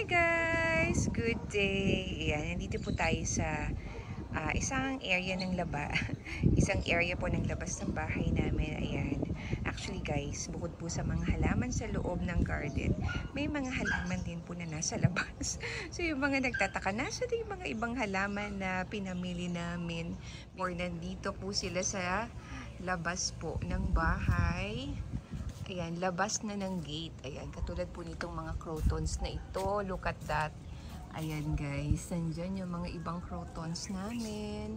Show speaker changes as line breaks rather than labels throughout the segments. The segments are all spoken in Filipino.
Hi guys! Good day! Ayan, nandito po tayo sa isang area ng isang area po ng labas ng bahay namin. Ayan. Actually guys, bukod po sa mga halaman sa loob ng garden, may mga halaman din po na nasa labas. So yung mga nagtataka, nasa din yung mga ibang halaman na pinamili namin. Or nandito po sila sa labas po ng bahay. Ayan, labas na ng gate. Ayan, katulad po nitong mga crotons na ito. Look at that. Ayan guys, nandyan yung mga ibang crotons namin.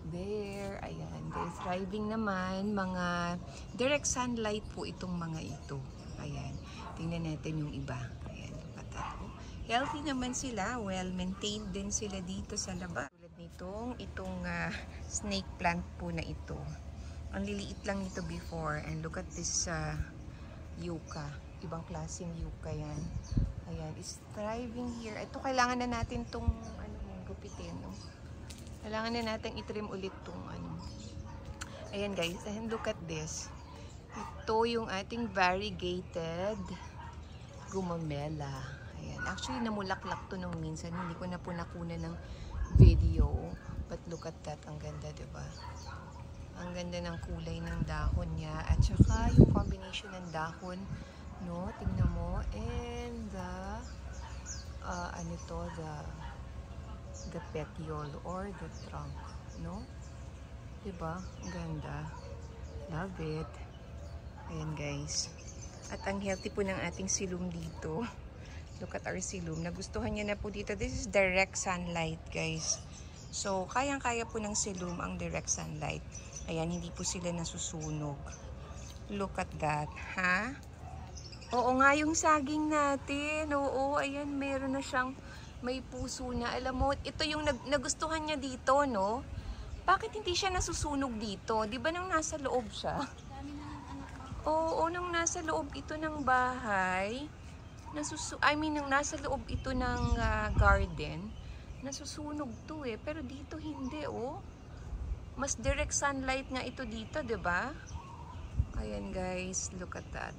There, ayan. Guys, thriving naman. Mga direct sunlight po itong mga ito. Ayan, tingnan natin yung iba. Ayan, look at that. Healthy naman sila. Well maintained din sila dito sa labas. Tulad nitong snake plant po na ito. Ang liliit lang nito before. And look at this yucca. Ibang klaseng yucca yan. Ayan, is thriving here. Ito, kailangan na natin itong gupitin. No? Kailangan na natin itrim ulit itong Ayan guys, and look at this. Ito yung ating variegated gumamela. Ayan, actually namulaklak to nung minsan. Hindi ko na po nakuna ng video. But look at that, ang ganda, diba? Ang ganda ng kulay ng dahon niya. At saka yung combination ng dahon, no? Tingnan mo. And the petiole or the trunk, no? Diba? Ang ganda. Love it. Ayan guys. At ang healthy po ng ating silum dito. Look at our silum. Nagustuhan niya na po dito. This is direct sunlight guys. So, kayang-kaya po ng silum ang direct sunlight. Ayan, hindi po sila nasusunog. Look at that, ha? Oo nga, yung saging natin. Oo, ayan, meron na siyang may puso na. Alam mo, ito yung nagustuhan niya dito, no? Bakit hindi siya nasusunog dito? Di ba nang nasa loob siya? Oo, nang nasa loob ito ng bahay. Nang nasa loob ito ng garden. Nasusunog to eh. Pero dito hindi, oh. Mas direct sunlight nga ito dito, 'di ba? Ayan guys, look at that.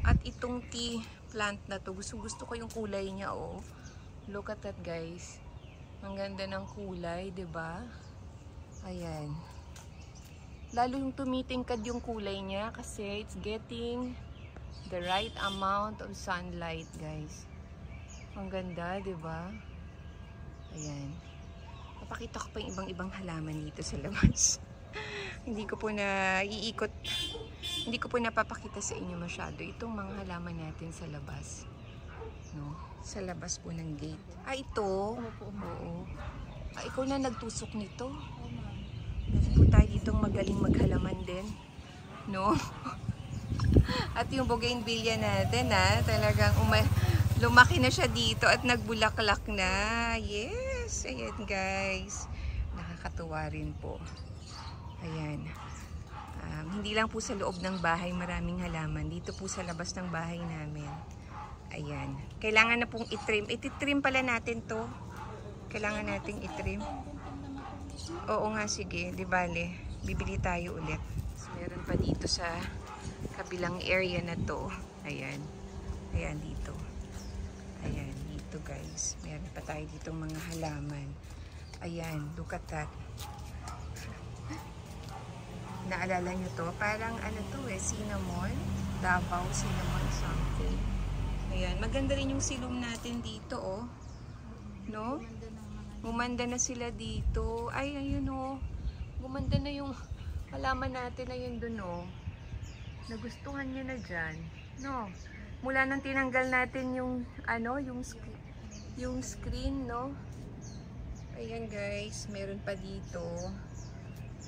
At itong tea plant na to, gusto ko yung kulay niya, oh. Look at that guys. Ang ganda ng kulay, 'di ba? Ayan. Lalo yung tumitingkad yung kulay niya kasi it's getting the right amount of sunlight, guys. Ang ganda, 'di ba? Ayan. Papakita ko pa yung ibang halaman dito sa labas. Hindi ko po na iikot. Hindi ko po napapakita sa inyo masyado itong mga halaman natin sa labas. No? Sa labas po ng gate. Ito. Oo. Ikaw na nagtusok nito. Kasi po tayo ditong magaling maghalaman din. No? At yung bougainvillea natin, talagang lumaki na siya dito at nagbulaklak na. Yes! Ayan guys. Nakakatuwa rin po. Ayan. Hindi lang po sa loob ng bahay maraming halaman. Dito po sa labas ng bahay namin. Ayan. Kailangan na pong itrim. Ititrim pala natin to. Kailangan nating itrim. Oo nga, sige. Di bale. Bibili tayo ulit. So, meron pa dito sa kabilang area na to. Ayan. Ayan dito. Ayan, dito guys. Meron pa tayo ditong mga halaman. Ayan, look at that. Naalala nyo to? Parang to cinnamon. Davao cinnamon something. Ayan, maganda rin yung silum natin dito, oh. No? Gumanda na sila dito. Ay, ayun, oh. Gumanda na yung halaman natin na yun dun, oh. Nagustuhan nyo na dyan. No? Mula nang tinanggal natin yung yung screen, no? Ayan guys, meron pa dito.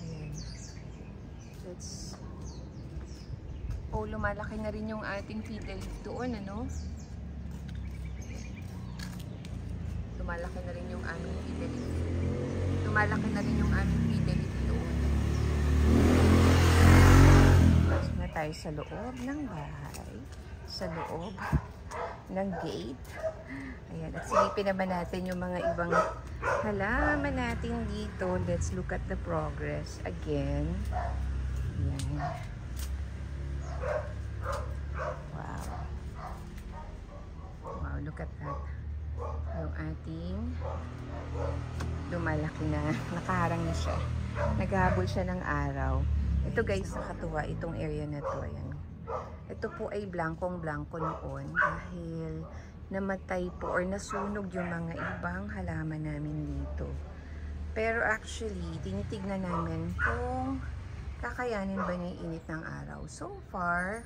Ayan. Lumalaki na rin yung ating fiddle doon, ano? Lumalaki na rin yung aming fiddle. Lumalaki na rin yung aming fiddle doon. Pasok na tayo sa loob ng bahay. Sa loob ng gate. Ayan, at silipin naman natin yung mga ibang halaman natin dito. Let's look at the progress again. Ayan. Wow. Wow, Look at that. Yung ating lumalaki na. Nakaharang na siya. Naghahabol siya ng araw. Ito guys, nakatuwa itong area na to. Ayan. Ito po ay blankong-blanko noon dahil namatay po or nasunog yung mga ibang halaman namin dito. Pero actually, tinitignan namin kung kakayanin ba niya yung init ng araw. So far,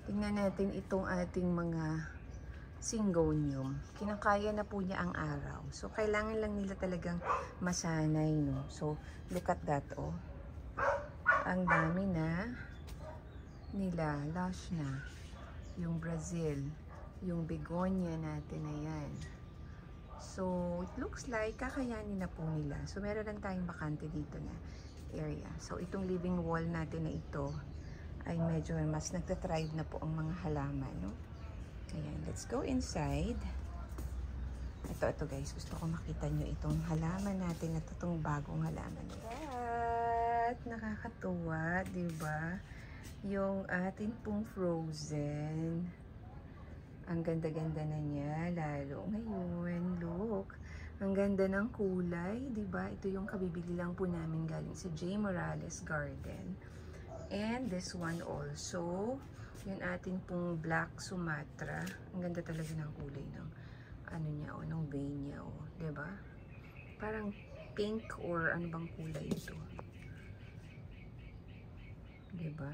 tingnan natin itong ating mga syngonium. Kinakaya na po niya ang araw. So, kailangan lang nila talagang masanay, no? So, look at that, oh. Ang dami na nila. Lush na. Yung Brazil. Yung begonia natin na yan. So, it looks like kakayanin na po nila. So, meron lang tayong bakante dito na area. So, itong living wall natin na ito ay medyo mas nagtatribe na po ang mga halaman, no? Ayan, let's go inside. Ito guys, gusto ko makita nyo itong halaman natin na itong bagong halaman. At nakakatuwa, diba? Yung ating pong frozen. Ang ganda-ganda na niya, lalo ngayon. Look, ang ganda ng kulay, diba? Ito yung kabibili lang po namin galing sa J. Morales Garden. And this one also, yung ating pong Black Sumatra. Ang ganda talaga ng kulay ng ano niya, o ng vein niya, o, diba? Parang pink or ano bang kulay ito? Diba?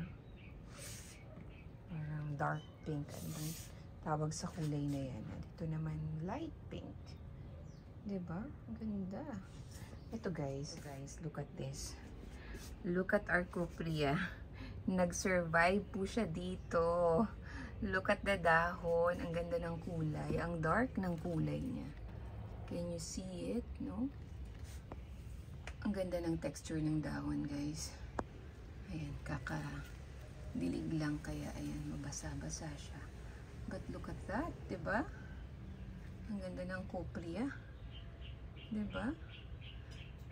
Parang dark pink. Ano bang tawag sa kulay na yan? Dito naman light pink. Diba? Ang ganda. Ito guys, look at this. Look at our copria. Nag-survive po siya dito. Look at the dahon. Ang ganda ng kulay. Ang dark ng kulay niya. Can you see it? No? Ang ganda ng texture ng dahon, guys. Ayan, kaka-dilig lang kaya, ayan, mabasa-basa siya. But look at that, diba? Ang ganda ng copria. Diba?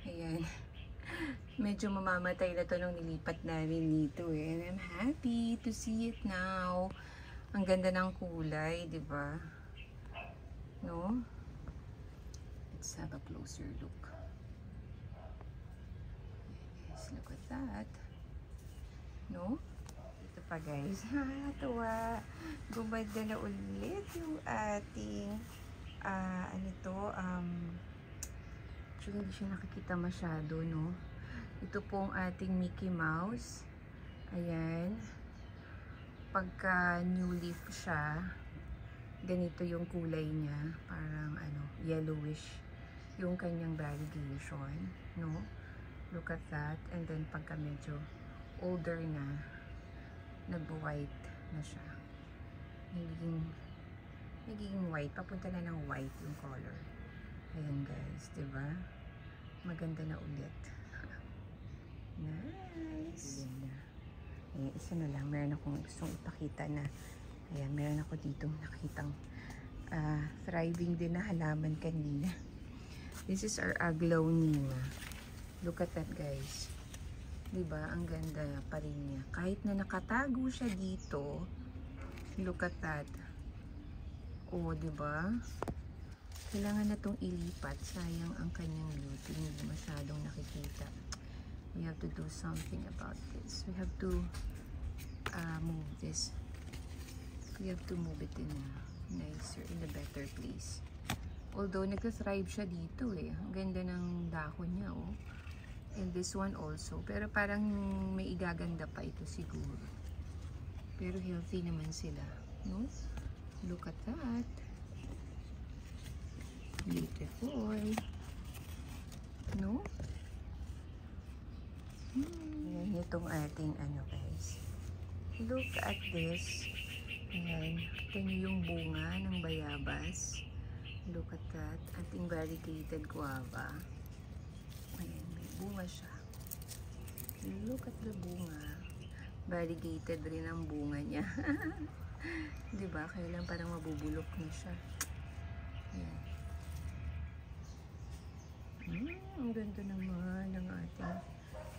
Ayan. Medyo mamamatay na to nung nilipat namin dito eh. And I'm happy to see it now. Ang ganda ng kulay, diba? No? Let's have a closer look. Yes, look at that. No? Ito pa guys. Tuwa. Gumanda na ulit yung ating ano ito, actually, hindi siya nakikita masyado, no? Ito pong ating Mickey Mouse. Ayan. Pagka new leaf siya, ganito yung kulay niya. Parang, ano, yellowish yung kanyang variegation, no? Look at that. And then, pagka medyo older na, nag-white na siya. Nagiging white. Papunta na ng white yung color. Ayan guys, diba? Maganda na ulit. Nice! Ayan, isa na lang. Meron akong gustong ipakita na, ayan, meron ako dito nakitang thriving din na halaman kanina. This is our aglaonema. Look at that guys. Diba? Ang ganda pa rin niya. Kahit na nakatago siya dito, look at that. Oh, diba? Kailangan na itong ilipat. Sayang ang kanyang beauty. Hindi masyadong nakikita. We have to do something about this. We have to move this. We have to move it in a nicer, in a better place. Although, nag-thrive siya dito eh. Ang ganda ng dahon niya, oh. And this one also. Pero parang may igaganda pa ito siguro. Pero healthy naman sila. No? Look at that. Beautiful. No? Ayan, itong ating ano guys. Look at this. Ayan. Ito yung bunga ng bayabas. Look at that. Ating variegated guava. Ayan, may bunga siya. Look at the bunga. Variegated rin ang bunga niya. Diba? Kailan parang mabubulok na siya. Ayan. Ang ganda naman ng ating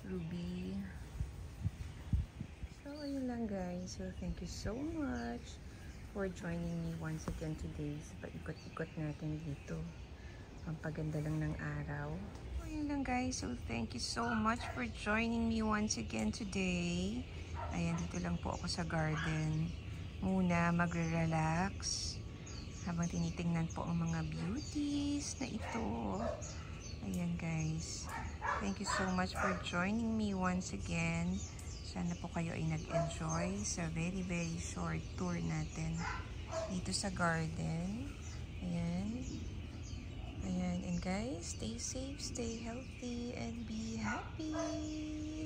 ruby. So, ayun lang guys. So, thank you so much for joining me once again today sa paikot-ikot natin dito. Ang paganda lang ng araw. So, yun lang guys. So, thank you so much for joining me once again today. Ayan, dito lang po ako sa garden. Muna, magre-relax. Habang tinitingnan po ang mga beauties na ito. Ayan guys. Thank you so much for joining me once again. Sana po kayo ay nag-enjoy sa very short tour natin dito sa garden. Ayan. Ayan. And guys, stay safe, stay healthy, and be happy.